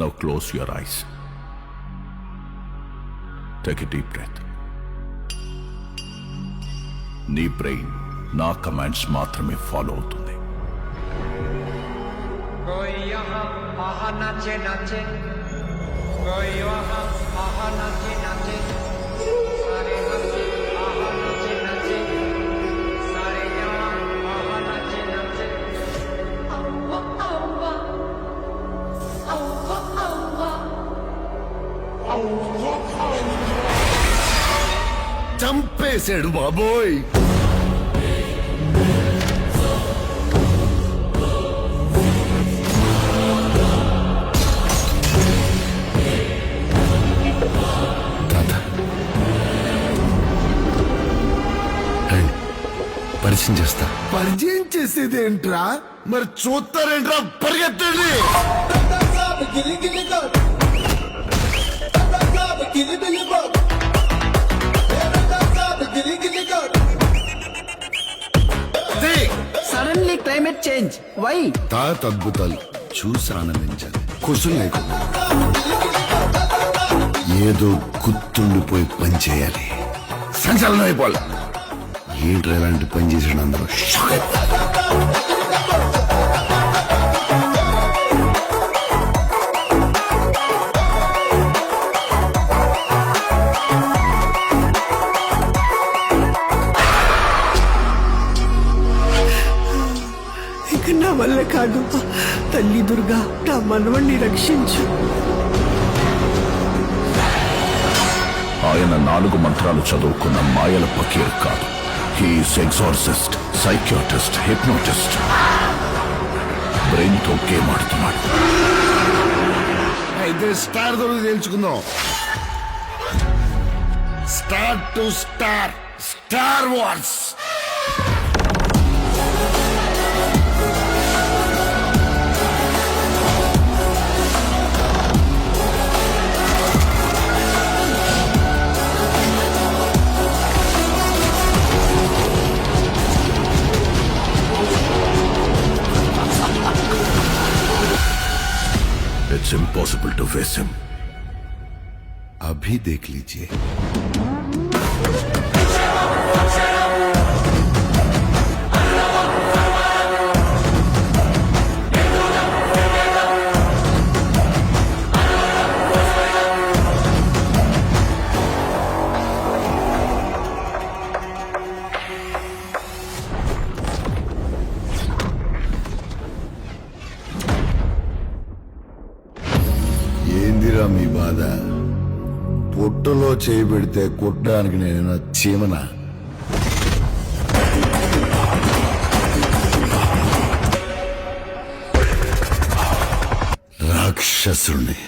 Now close your eyes. Take a deep breath. నీ brain నా commands మాత్రమే follow అవుతుంది. చంపేశాడు బాబోయ్. పరిచయం చేస్తా. పరిచయం చేసేది ఏంట్రా? మరి చూస్తారేంట్రా? పరిగెత్తండి. Suddenly climate change why? తాత అద్భుతాలు చూసి ఆనందించాలి. క్వశ్చన్ లేకుండా ఏదో గుర్తుండిపోయి పని చేయాలి. సంచలనం అయిపోవాలి. ఏంట్రా ఇలాంటి పని చేసిన అందరూ షాక్ అయిపోతారు. ఇక నా వల్ల కాదు. తల్లి దుర్గా నా మనవణ్ణి రక్షించు. ఆయన 4 మంత్రాలు చదువుకున్న మాయల పకీర్ కాదు. He's exorcist, psychiatrist, hypnotist. Brain తో గేమ్ ఆడుతున్నాడు. అయితే స్టార్ దొరికి తెలుసుకుందాం. Star to star, star wars. It's impossible to face him. अभी देख लीजिए. ఏందిరా మీ బాధ? పొట్టులో చేయి పెడితే కుట్టడానికి నేను చీమన. రాక్షసుణ్ణి.